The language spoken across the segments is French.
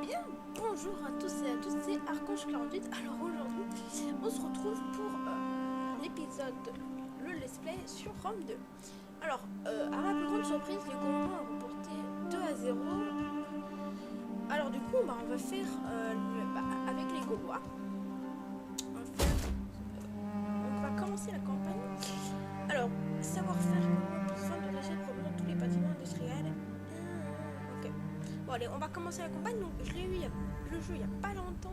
bien, bonjour à tous et à toutes, c'est Archange 48. Alors aujourd'hui, on se retrouve pour l'épisode, le let's play sur Rome 2. Alors, à ma plus grande surprise, les Gaulois ont remporté 2-0. Alors du coup, on va faire avec les Gaulois. On va commencer la campagne. Alors, savoir-faire afin de réussir probablement tous les bâtiments industriels. Ok. Bon allez, on va commencer la campagne. Donc je l'ai eu le jeu il n'y a pas longtemps.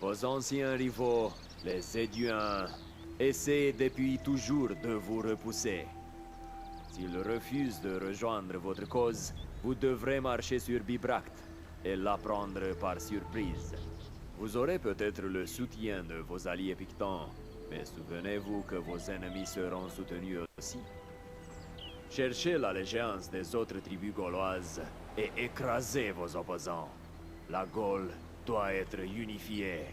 Vos anciens rivaux, les Éduins, essaient depuis toujours de vous repousser. S'ils refusent de rejoindre votre cause, vous devrez marcher sur Bibracte et la prendre par surprise. Vous aurez peut-être le soutien de vos alliés pictants, mais souvenez-vous que vos ennemis seront soutenus aussi. Cherchez l'allégeance des autres tribus gauloises et écrasez vos opposants. La Gaule doit être unifiée.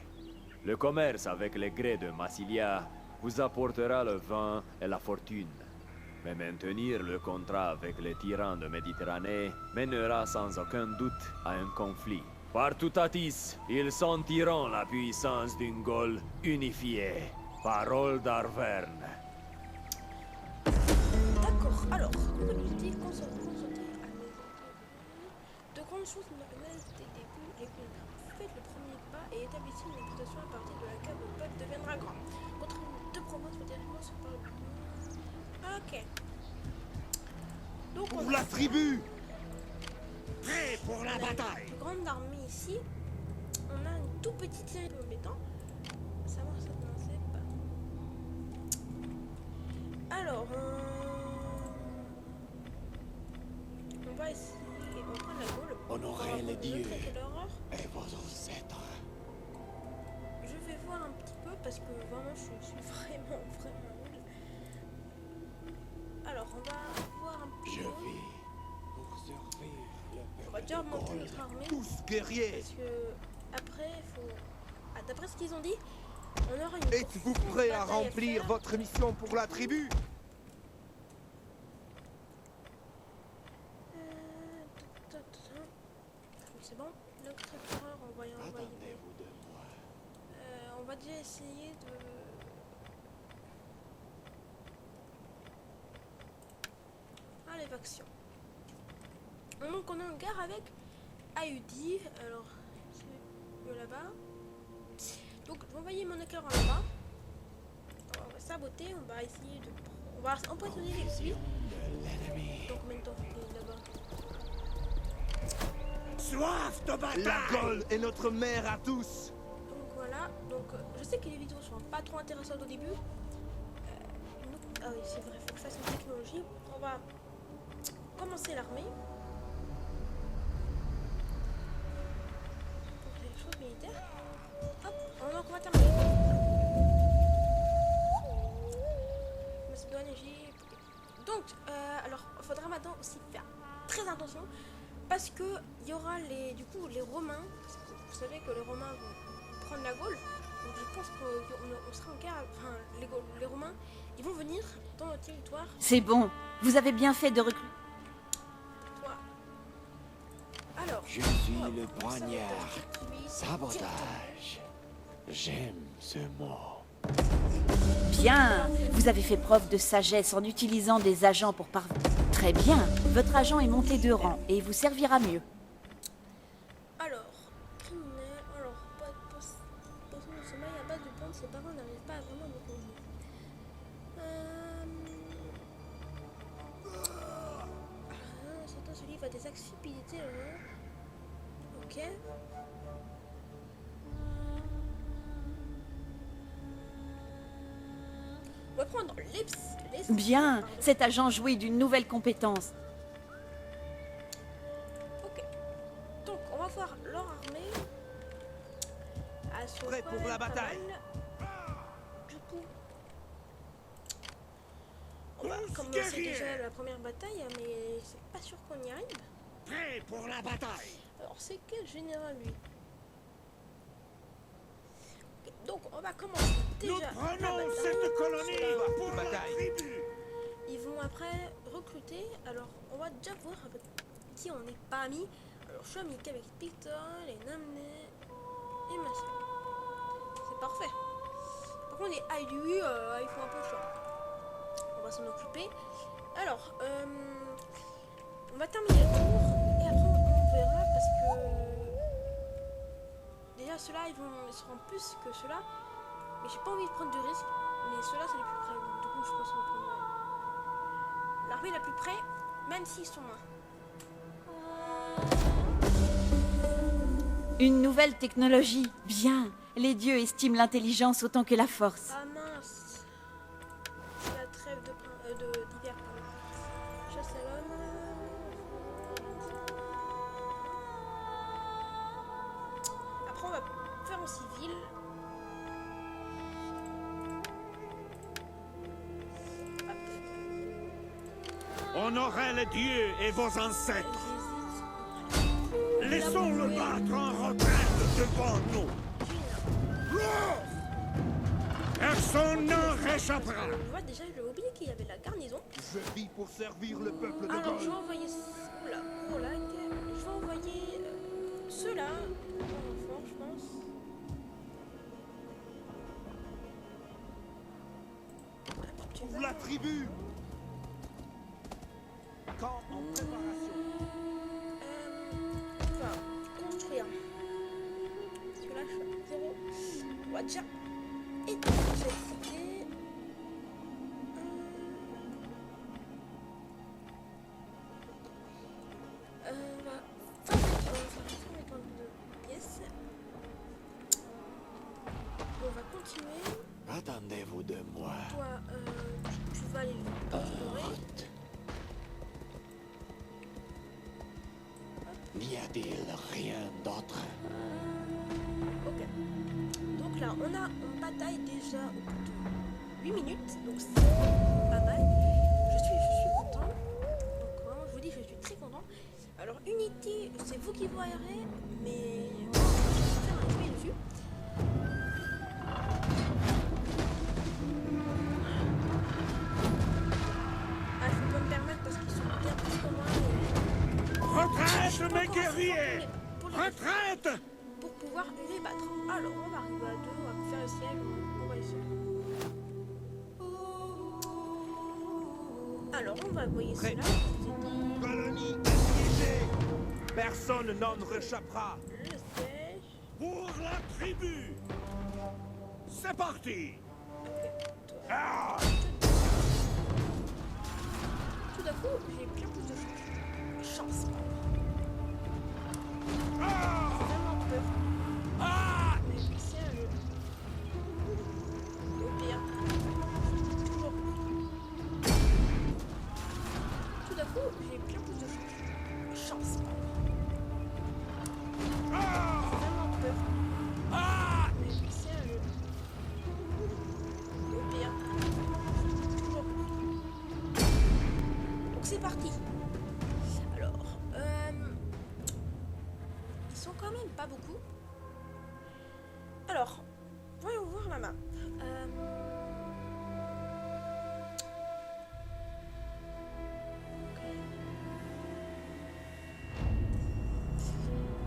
Le commerce avec les Grès de Massilia vous apportera le vin et la fortune. Mais maintenir le contrat avec les tyrans de Méditerranée mènera sans aucun doute à un conflit. Par Toutatis, ils sentiront la puissance d'une Gaule unifiée. Parole d'Arverne. D'accord, alors, comme je dis, consulter de grandes choses naissent des débuts les plus graves. Faites le premier pas et établissez une réputation à partir de laquelle votre peuple deviendra grand. Contre deux provinces fédéralement se parlent. Ok. Donc pour la tribu! Prêt pour la on a bataille! une grande armée ici. On a une tout petite série de compétents. Savoir ça commencer pas. Alors, on va essayer. On prend la Gaule. Honorez les dieux L'horreur. et vos ancêtres. Je vais voir un petit peu parce que vraiment je suis vraiment nulle. Alors on va voir un petit Je peu. vis pour servir le On va peuple déjà de remonter Gaule. notre armée. Tous guerriers! Parce que après il faut. Ah, d'après ce qu'ils ont dit, on aura une. Êtes-vous profonde prêt à bataille remplir faire. votre mission pour la tribu? C'est bon. Notre terreur, on va y envoyer. Attendez-vous de moi. On va déjà essayer de. Allez, faction. Donc on est en guerre avec Audi. Alors, c'est là-bas. Donc je vais envoyer mon éclair là-bas. On va saboter, on va essayer de. On va empoisonner les puits. De l'ennemi. Donc maintenant, il est là-bas. Soif de bataille! La Gaule est notre mère à tous! Donc voilà, donc je sais que les vidéos sont pas trop intéressantes au début. Ah oui, c'est vrai, il faut que je fasse une technologie. On va commencer l'armée. Pour les choses militaires. Hop, donc on va terminer. Macédoine, Égypte. Donc, alors, il faudra maintenant aussi faire très attention. Parce que il y aura les Romains. Vous savez que les Romains vont prendre la Gaule. Donc je pense qu'on sera en guerre. Enfin, les Romains, ils vont venir dans notre territoire. C'est bon, vous avez bien fait de recruter. Toi. Alors. Je suis hop, le poignard. sabotage. Sabotage. J'aime ce mot. Bien, vous avez fait preuve de sagesse en utilisant des agents pour parvenir. Très bien, votre agent est monté de rang et il vous servira mieux. Alors, criminel. Alors, pas de poisson de sommeil à base de plantes, ses parents n'arrivent pas à vraiment me conduire. Certains se livrent à des actes stupidités. Ok. On va prendre les... Bien, Pardon. cet agent jouit d'une nouvelle compétence. Ok. Donc, on va voir leur armée. Prêt pour la bataille. Du coup, on va commencer déjà la première bataille, mais c'est pas sûr qu'on y arrive. Prêt pour la bataille! Alors, c'est quel général lui? Ok, donc, on va commencer déjà. Nous la prenons bataille. cette colonie pour la tribu! Ils vont après recruter. Alors, on va déjà voir avec qui on n'est pas amis. Alors, je suis amique avec Picton, et Namné, et machin. C'est parfait. Par contre, les Aidu, ils font un peu chiant. On va s'en occuper. Alors, on va terminer le tour, et après, on verra, parce que... Déjà, ceux-là, ils seront plus que ceux-là. Mais j'ai pas envie de prendre de risques. Mais ceux-là, c'est les plus près. Donc, du coup, je pense qu'on va prendre l'armée la plus près, même s'ils sont moins. Une nouvelle technologie. Bien. Les dieux estiment l'intelligence autant que la force. Ah mince. C'est la trêve d'hiver. Chasse à l'homme. Après, on va faire en civil. Honorez les dieux et vos ancêtres. Laissons-le battre en retraite devant nous. Personne n'en réchappera. Je vois déjà, j'avais oublié qu'il y avait la garnison. Je vis pour servir le peuple de Alors, je vais Gaul. envoyer... Oula, oula, je vais envoyer ceux-là en renfort, je pense. Tu Pour vas- la tribu. Camp en préparation. On va construire. Parce que là, je suis à 0. On va déjà étager cette cité. On va fabriquer de pièces. On va continuer. Attendez-vous de moi. Toi, tu vas aller explorer. N'y a-t-il rien d'autre? Ok. Donc là, on bataille déjà au bout de 8 minutes. Donc c'est pas mal. Je suis content. Donc vraiment, je vous dis, je suis très content. Alors, Unity, c'est vous qui voyez, mais je vais faire un effet dessus. Ah, je peux pas me permettre parce qu'ils sont bien plus que moi. Retraite, mes guerriers. Pour les- Retraite. pour pouvoir les battre. Alors, on va arriver à 2, on va faire le siège, on va essayer. Alors, on va envoyer Prêt. cela. Colonie assiégée. Personne n'en réchappera. Le siège. Pour la tribu. C'est parti. Ok, toi. Ah. Tout d'un coup, j'ai bien plus de chance. Ah. J'ai vraiment peur. Ah. Mais le siège. Au pire. Toujours. Tout d'un coup, j'ai bien plus de chance. Ah. J'ai vraiment peur. Ah. Mais le siège. Au pire. Toujours. Donc c'est parti. Alors, ils sont quand même pas beaucoup. Alors, voyons voir la map.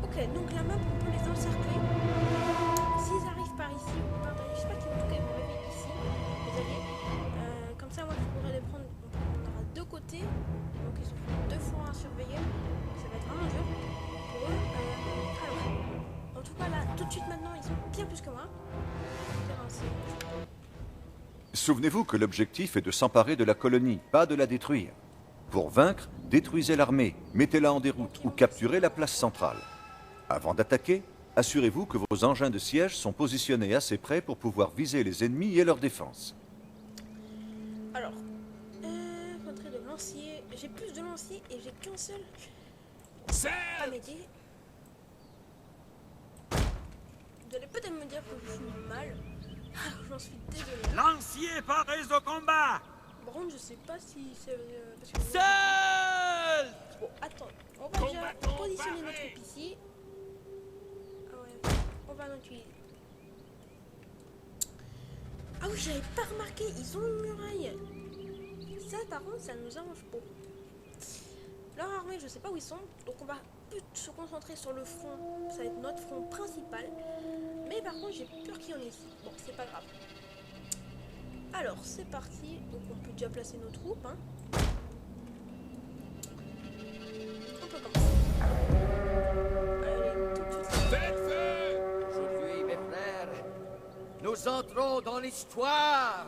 Ok, donc la map, on peut les encercler. S'ils arrivent par ici, je sais pas qu'ils vont arriver ici, les alliés. Comme ça, moi, je pourrais les prendre. On aura deux côtés, donc ils sont deux fois à surveiller. Ça va être vraiment dur pour eux. Alors, en tout cas, là, tout de suite maintenant, ils sont bien plus que moi. Souvenez-vous que l'objectif est de s'emparer de la colonie, pas de la détruire. Pour vaincre, détruisez l'armée, mettez-la en déroute ou capturez la place centrale. Avant d'attaquer, assurez-vous que vos engins de siège sont positionnés assez près pour pouvoir viser les ennemis et leurs défenses. Alors, rentrée de lancier. J'ai plus de lanciers et j'ai qu'un seul à m'aider. Vous allez peut-être me dire que je suis mal. Ah, j'en suis désolé. Lancier parés au combat. Par contre, je sais pas si c'est. Parce que Seul. bon, attends. On va déjà Combattons positionner notre parés. troupes ici. Ah ouais, on va l'utiliser. Ah oui, j'avais pas remarqué, ils ont une muraille. Ça, par contre, ça nous arrange pas. Leur armée, je sais pas où ils sont, donc on va plus se concentrer sur le front. Ça va être notre front principal. Mais par contre, j'ai peur qu'il y en ait ici. Bon, c'est pas grave. Alors, c'est parti. Donc, on peut déjà placer nos troupes. Hein. On peut commencer. Allez, tout de suite. Faites feu! Aujourd'hui, mes frères, nous entrons dans l'histoire.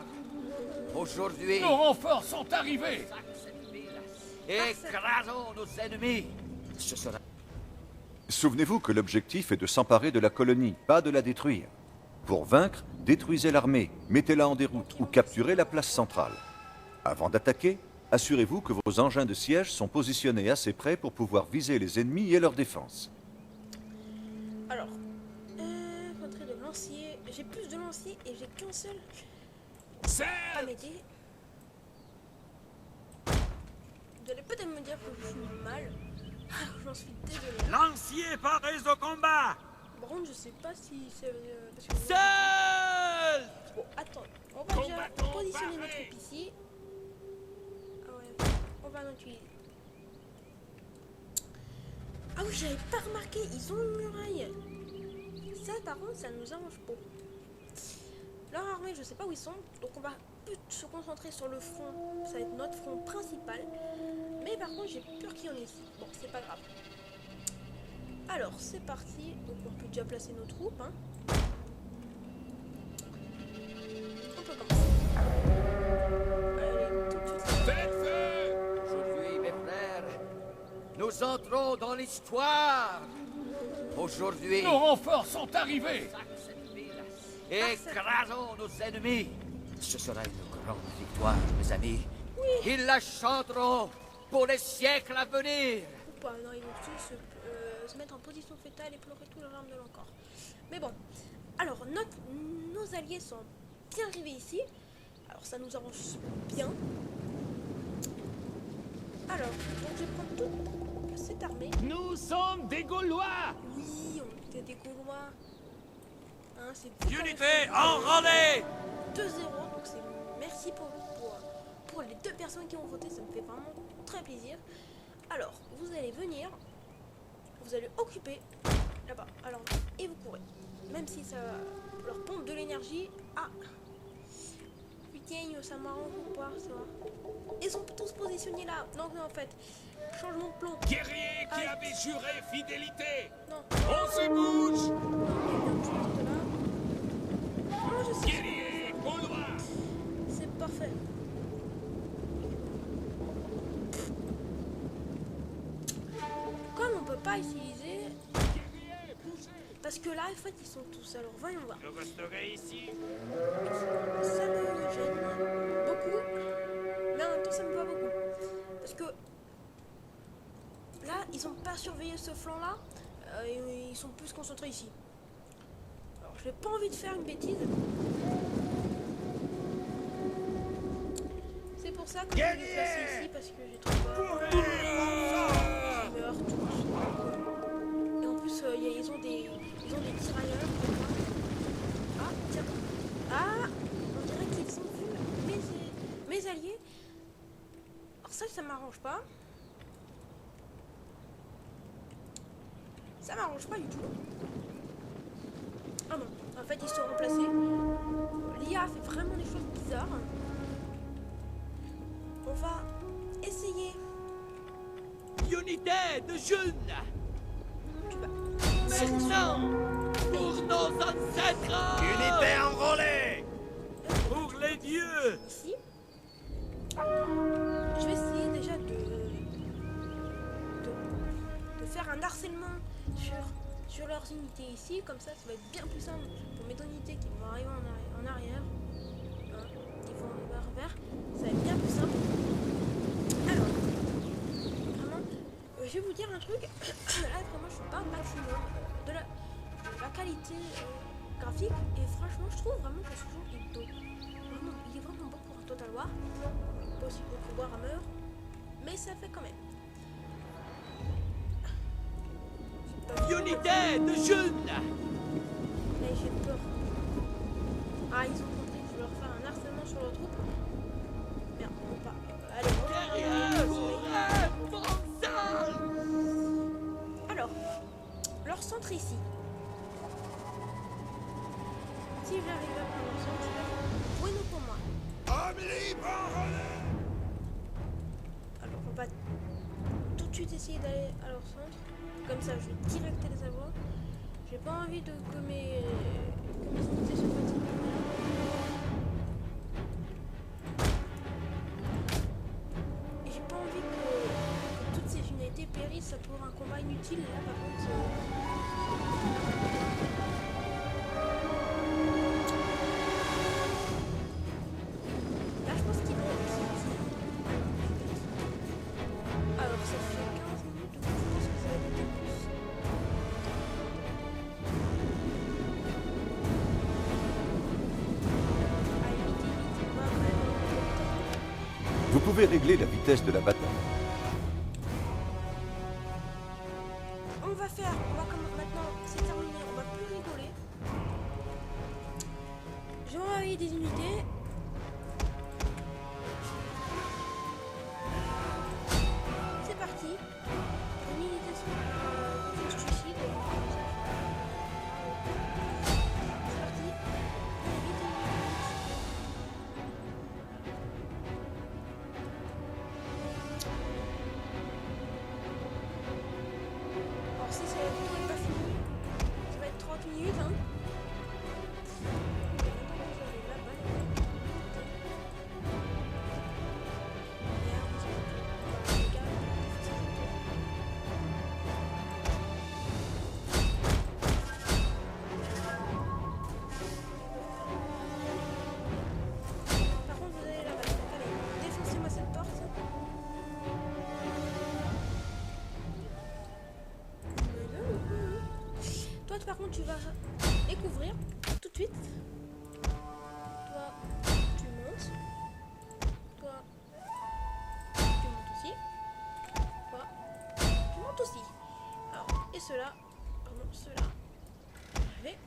Aujourd'hui, Nos renforts sont arrivés! écrasons nos ennemis. Ce sera Souvenez-vous que l'objectif est de s'emparer de la colonie, pas de la détruire. Pour vaincre, détruisez l'armée, mettez-la en déroute ou capturez la place centrale. Avant d'attaquer, assurez-vous que vos engins de siège sont positionnés assez près pour pouvoir viser les ennemis et leurs défenses. Alors, infanterie de lancier. J'ai plus de lanciers et j'ai qu'un seul à m'aider. Vous allez peut-être me dire que je suis mal. J'en suis désolé. Lancier parés au combat! Par contre, je sais pas si c'est. Parce que... Seul! Bon, attends. On va déjà Combattant positionner paré. notre troupes ici. Ah ouais, on va l'utiliser. Ah oui, j'avais pas remarqué, ils ont une muraille. Ça, par contre, ça nous arrange pas. Leur armée, je sais pas où ils sont, donc on va plus se concentrer sur le front. Ça va être notre front principal. Mais par contre, j'ai peur qu'il y en ait ici. Bon, c'est pas grave. Alors, c'est parti. Donc, on peut déjà placer nos troupes. Hein. On peut commencer. Allez, tout de suite. Faites feu! aujourd'hui, mes frères, nous entrons dans l'histoire. Aujourd'hui, Nos renforts sont arrivés! écrasons nos ennemis. Ce sera une grande victoire, mes amis. Ils la chanteront pour les siècles à venir. Ou pas, non, ils vont tous se mettre en position fétale et pleurer tout leur âme de leur corps. Mais bon, alors nos alliés sont bien arrivés ici. Alors ça nous arrange bien. Alors, donc je vais prendre toute cette armée. Nous sommes des Gaulois! Oui, on était des Gaulois. Hein, c'est tout Unité comme- enrôlée! 2-0, donc c'est merci pour les deux personnes qui ont voté, ça me fait vraiment très plaisir. Alors, vous allez venir, vous allez occuper là-bas, alors et vous courez. Même si ça leur pompe de l'énergie. Ah putain, ça m'arrange ou pas ça. Ils sont tous positionnés là. Non, en fait, changement de plan. Guerrier qui Aïe. avait juré fidélité! Non, On se bouge! non, je sais. Guerrier gaulois! C'est parfait. Comme on peut pas utiliser, Guerrier, bougez! parce que là en fait ils sont tous. Alors voyons voir. Je resterai ici. Ça me gêne beaucoup, mais en même temps ça me va beaucoup. Parce que là ils ont pas surveillé ce flanc là, ils sont plus concentrés ici. Alors j'ai pas envie de faire une bêtise. C'est pour ça que je vais les placer ici parce que j'ai trop peur. Ils meurent tous. Et en plus ils ont des tirailleurs. Ah tiens. Ah, on dirait qu'ils ont vu mes alliés. Alors ça m'arrange pas. Ça m'arrange pas du tout. Ah non, en fait ils sont remplacés. L'IA fait vraiment des choses bizarres. On va essayer. Unité de jeunes! Tu vas. Maintenant! Pour nos ancêtres! Unité enrôlée! Pour les dieux! Ici. Je vais essayer déjà de faire un harcèlement sur leurs unités ici. Comme ça va être bien plus simple pour mes unités qui vont arriver en arrière. Hein, qui vont arriver vers. Ça va être bien plus simple. Alors, vraiment, je vais vous dire un truc. Là, vraiment, je suis pas au maximum de la qualité graphique. Et franchement, je trouve vraiment que ce jeu est beau. Vraiment, il est vraiment beau pour un Total War. Pas aussi beau que Warhammer. Mais ça fait quand même. Unité de jeunes! Là, j'ai peur. Ah, ils ont compris que je vais leur faire un harcèlement sur leur troupe. Merde, on pas. Allez, Guerrier! Bourré! Bonsal! leur centre ici. Si j'arrive à prendre leur centre, bueno pour moi. Homme libre en relais. Alors on va tout de suite essayer d'aller à leur centre. Comme ça, je vais direct les avoir. J'ai pas envie de que mes unités se fatiguent. Et j'ai pas envie que toutes ces unités périssent pour un combat inutile. Là, par contre, là, je pense qu'ils vont. Alors, ça fait 15 minutes, donc je pense que ça va être plus. Vous pouvez régler la vitesse de la bataille. On va comme maintenant, c'est terminé, on va plus rigoler. Je vais envoyer des unités. C'est parti. Une unité sur suicide. C'est parti. Vite. Alors si la vidéo n'est pas finie, ça va être 30 minutes hein. Par contre vous allez là-bas. Allez, défoncez-moi cette porte. Toi, par contre, tu vas découvrir tout de suite. Toi, tu montes. Toi, tu montes aussi. Toi, tu montes aussi. Alors, et ceux-là, pardon, ceux-là. Allez.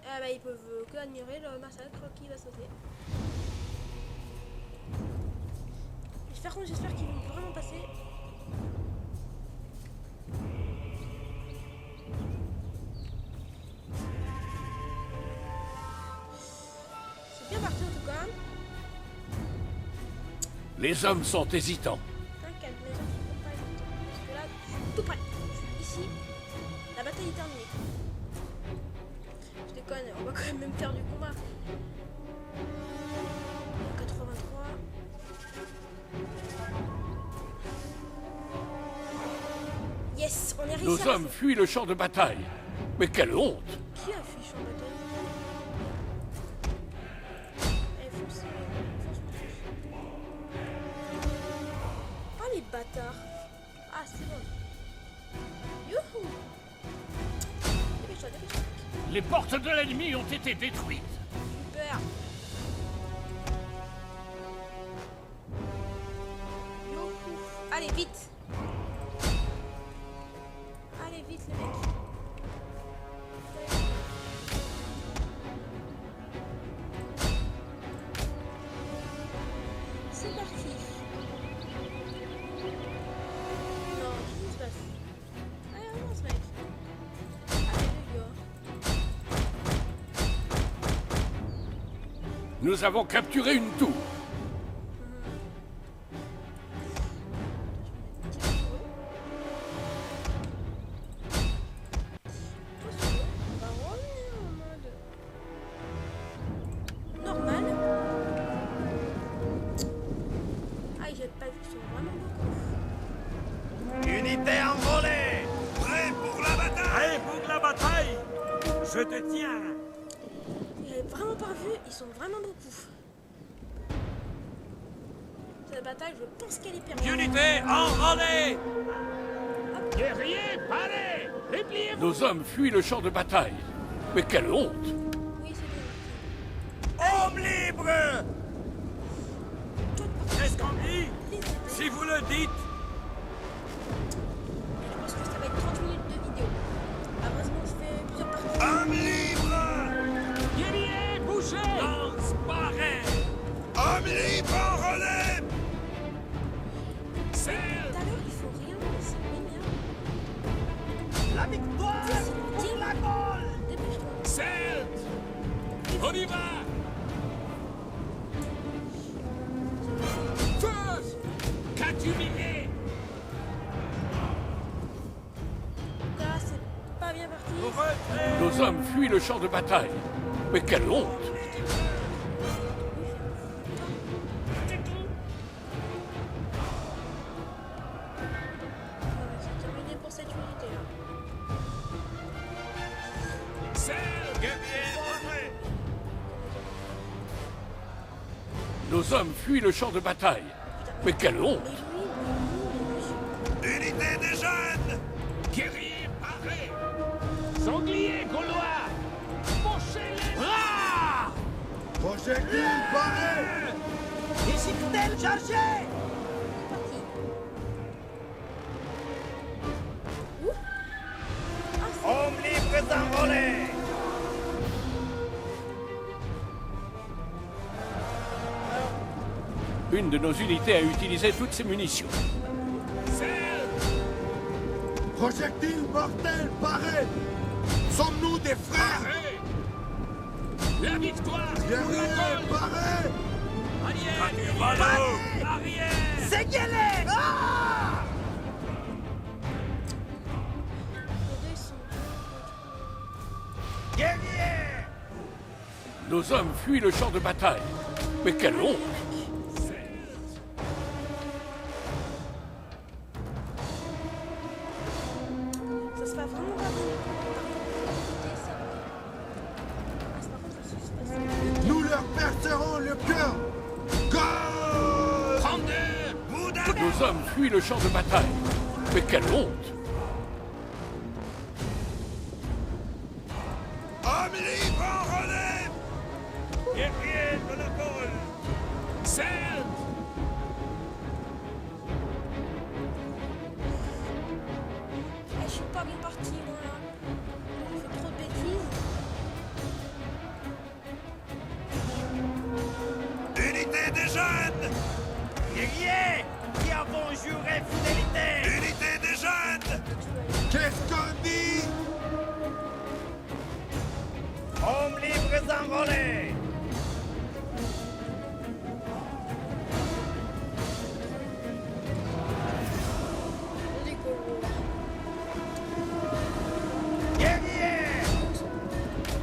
Ah bah, ils peuvent que admirer le massacre qui va sauter. J'espère qu'ils vont vraiment passer. C'est bien parti en tout cas. Les hommes sont hésitants. T'inquiète, les gens sont pas hésitants. Parce que là, je suis tout prêt. Je suis ici. La bataille est terminée. Je déconne, on va quand même faire du combat. 83. Yes, on est réussi. Nos hommes fuient le champ de bataille. Mais quelle honte! Qui a fui champ de bataille? Allez, foncez, fonce. Oh les bâtards! Ah, c'est bon. Youhou! Dépêche-toi, dépêche-toi. Les portes de l'ennemi ont été détruites. Super! Youhou! Allez, vite! Allez, vite, les mecs! C'est parti. Non, qu'est-ce qui se passe? Allez, avance, mec. Allez, les gars. Nous avons capturé une tour. On va revenir en mode normal. Ah, j'ai pas vu qu'ils sont vraiment beaucoup. Unité enrôlée. Prêt pour la bataille. Prêt pour la bataille. Je te tiens. J'avais vraiment pas vu, ils sont vraiment beaucoup. Cette bataille, je pense qu'elle est perdue. Unité enrôlée. Guerriers, parez! Repliez-vous! Nos hommes fuient le champ de bataille. Mais quelle honte! Oui, c'est bien. Homme libre. Qu'est-ce qu'on dit? Si vous le dites. Je pense que ça va être 30 minutes de vidéo. Heureusement, je fais plusieurs parties. Homme libre. Guerriers, bougez! Lance pareil. Homme libre en relais. Tout à l'heure, il faut rien, c'est génial. La victoire pour la Gaule! Dépêche-toi. Certes! On y va! Feu! Qu'as-tu miré? Là, c'est pas bien parti. Nos hommes fuient le champ de bataille. Mais quelle honte! C'est terminé pour cette unité là. Certes! Guerrier, entrez! Nos hommes fuient le champ de bataille. Mais quelle honte! Unité des jeunes! Guerrier, paré! Sanglier, gaulois! Penchez-les! Ah! Projectile paré! Égyptienne chargée! Hommes libres enrôlés! Une de nos unités a utilisé toutes ses munitions. Certes! Projectile mortel paré! Sommes-nous des frères? Paré! La victoire! Guerrier paré! Arrière! Arrière! Seguez-les! Ah! Les deux ils sont. Guerrier! Nos hommes fuient le champ de bataille. Mais quelle honte! Ça se passe vraiment pas bien. Par contre, ça se passe. Nous leur percerons le cœur! Gaule! 32! Bouddha! Nos hommes fuient le champ de bataille. Mais quelle honte! Hommes libres en relève! Guerrier de la Gaule! Certes! Je suis pas bien parti moi là. J'ai fait trop de bêtises. Unité des jeunes! Guerriers qui avons juré fidélité! Unité des jeunes! Qu'est-ce qu'on dit? Hommes libres enrôlés! Guerriers!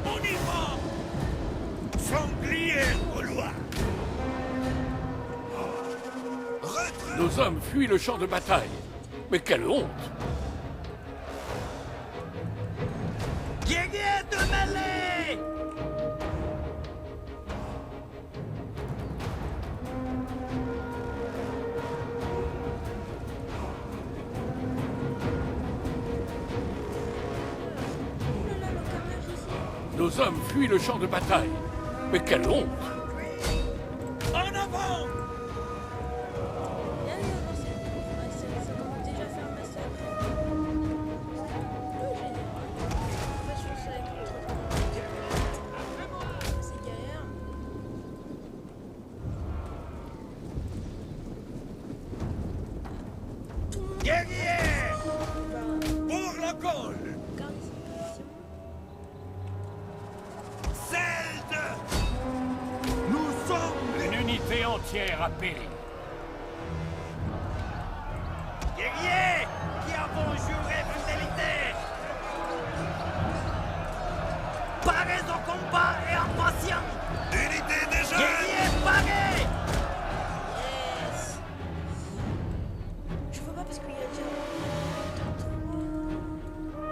On y va! Sanglier gaulois! Retrait! Nos hommes fuient le champ de bataille. Mais quelle honte! Guerriers de mêlée! Oh là là, le carnage ici. Nos hommes fuient le champ de bataille. Mais quelle honte! En avant! Viens, viens, avancer. Ouais, ça commence déjà à faire un massacre. Le général. En fait, je suis seul avec le c'est galère. Tout le monde Guerriers! va Pour la Gaule! garder ses positions. Celde! Nous sommes Une unité entière a péri. guerriers qui avons juré fidélité! Parés au combat et impatients! Unité des jeunes! Guerriers parés! Yes. Je vois pas parce qu'il y a déjà 2, 3.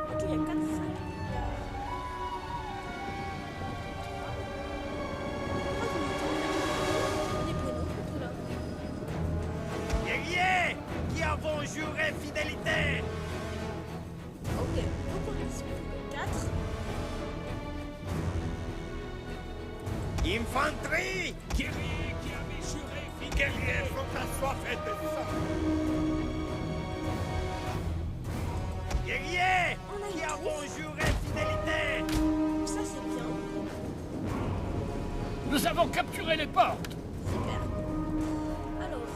En tout, il y a 4, 5. Il y a. On est prénoms contre là. Guerriers qui avons juré fidélité! Ok, donc on est 4. Infanterie! Guerrier qui avait juré fidélité! Guerriers sont assoiffés de sang! Guerriers On a qui une avons tour. juré fidélité! Ça, c'est bien. Nous avons capturé les portes. Super. Alors.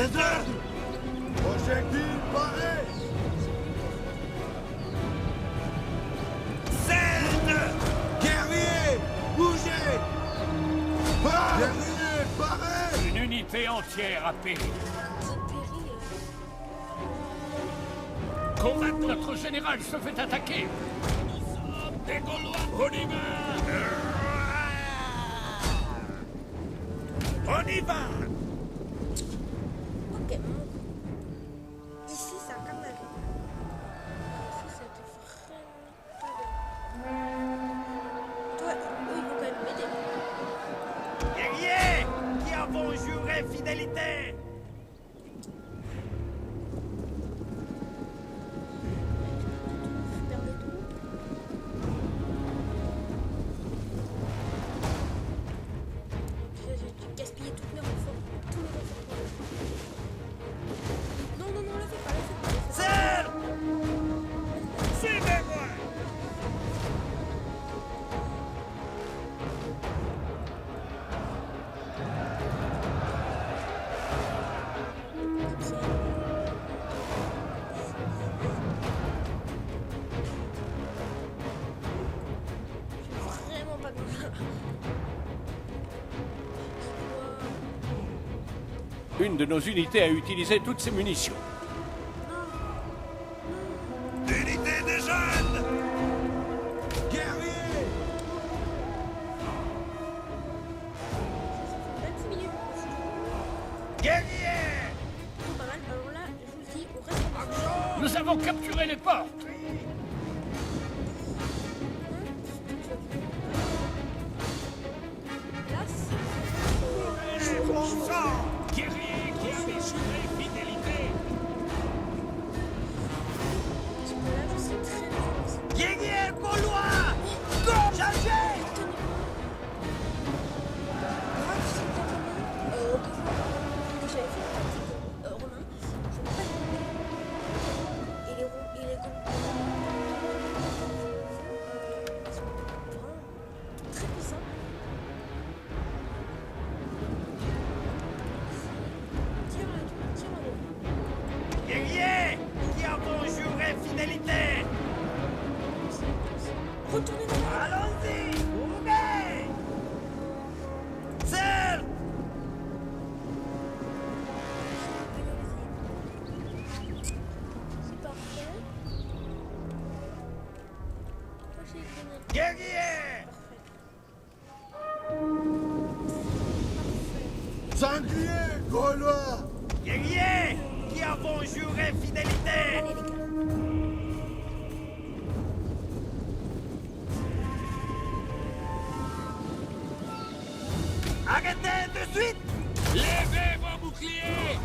Désordre! Projectile paré! Celte! Guerrier! Bougez! Guerrier, paré! Une unité entière a péri. Combattre notre général se fait attaquer. Nous sommes des Gaulois. On y va! Ok. Ici, c'est un carnaval. Ici, c'était vraiment pas bien. Toi, eux, ils vont quand même m'aider. Guerriers qui avons juré fidélité! Je perds des troupes. J'ai gaspillé toutes mes renforts. Tous mes renforts. Non, non, non, le fais pas, le fais pas. Le fais pas. Serre! Suivez-moi! J'ai vraiment pas besoin. Une de nos unités a utilisé toutes ses munitions. Unité des jeunes! Guerriers! 26 minutes. Guerriers! C'est pas mal. Alors là, je vous le dis, on reste en marche. Nous avons capturé les portes. Là, c'est... Bon sang! Guerrier qui avait juré fidélité. Parce que là, je sais très bien où c'est. Guerriers gaulois! Go! Chargez! Moi, tu sais quoi, Romain que j'avais fait une partie Romain, je peux pas y aller. Et les ils sont vraiment très puissants. Tire là. Guerriers qui avons juré fidélité! Retournez là-bas. Allons-y! Ouvrez! Serre! C'est parfait. Moi, j'ai gagné. Guerriers! Parfait. Sangliers gaulois! Guerriers qui avons juré fidélité! Allez, les gars. Arrêtez de suite! Levez vos boucliers.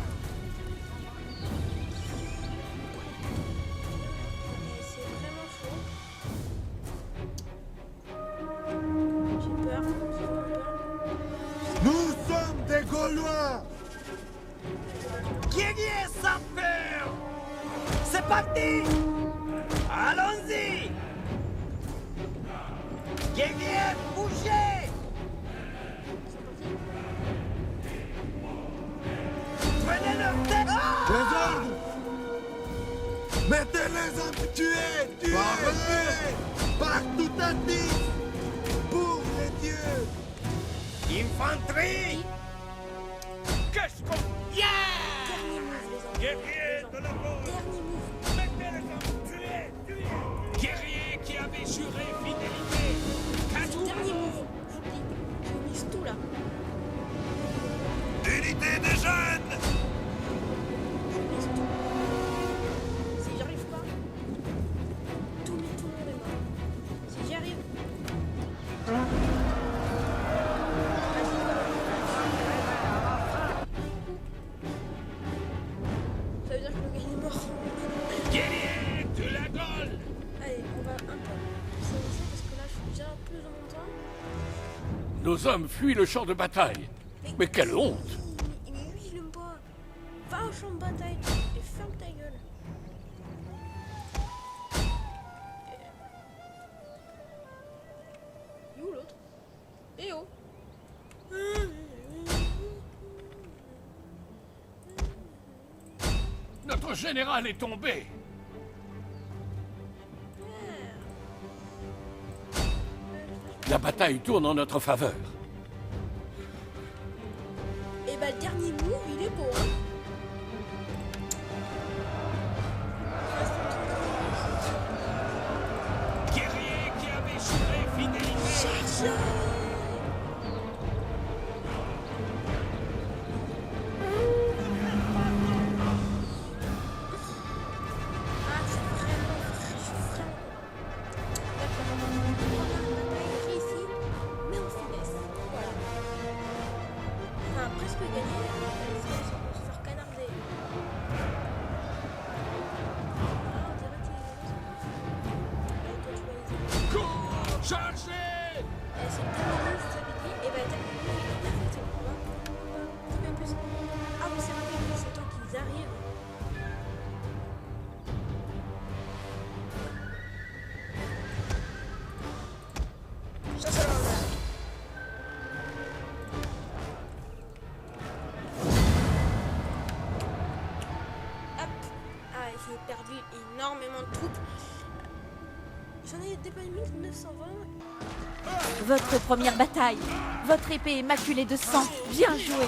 Et c'est vraiment chaud. J'ai peur, j'ai vraiment peur. Nous sommes des Gaulois! Guerriers sans peur! C'est parti! Allons-y! Guerriers, bougez! Prenez leur tête! Désordre! Mettez-les en tuer! Tuez! Partout à 10! Pour les dieux! Infanterie! Qu'est-ce qu'on... Yeah! Dernier move, les enfants. Guerriers de la gauche! Dernier move. Mettez-les en tuer! Guerrier qui avait juré fidélité. C'est dernier move. Je vous dis, je mise tout là. Unité des jeunes! Je mise tout. Si j'y arrive pas, tout le monde est mort. Si j'y arrive. Ça veut dire que le gars est mort. Guerrier de la Gaule. Allez, on va un peu s'avancer parce que là je suis déjà plus dans mon temps. Nos hommes fuient le champ de bataille. Mais quelle honte! Mais lui, il aime pas. Va au champ de bataille et ferme ta gueule. Et où l'autre? Et où? Notre général est tombé. La bataille tourne en notre faveur. Et bah le dernier move, il est beau, hein. Guerrier qui avait juré fidélité. Ah, c'est vraiment... D'accord. Ici, mais en finesse. Voilà. Enfin, presque gagné. On va se faire canarder. Ah, on dirait qu'il... Chargez! C'est le dernier move, vous avez dit. Et bah, le dernier move, il est parfait. Un petit peu plus. Ah, mais c'est rapide, c'est temps qu'ils arrivent. Ça, c'est l'envers. Hop. Ah, j'ai perdu énormément de troupes. J'en ai dépassé 1920. Votre première bataille. Votre épée est maculée de sang. Bien joué.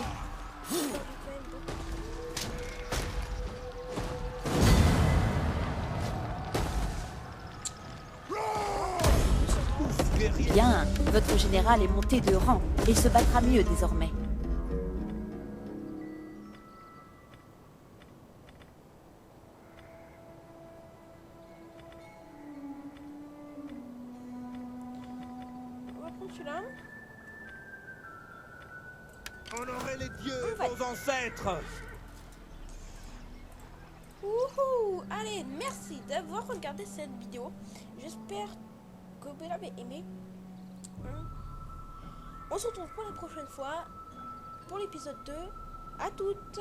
Bien. Votre général est monté de rang et se battra mieux désormais. On va prendre celui-là. Honorez les dieux, On va- vos ancêtres. Wouhou! Allez, merci d'avoir regardé cette vidéo. J'espère que vous l'avez aimé. Hein. On se retrouve pour la prochaine fois, pour l'épisode 2. À toutes!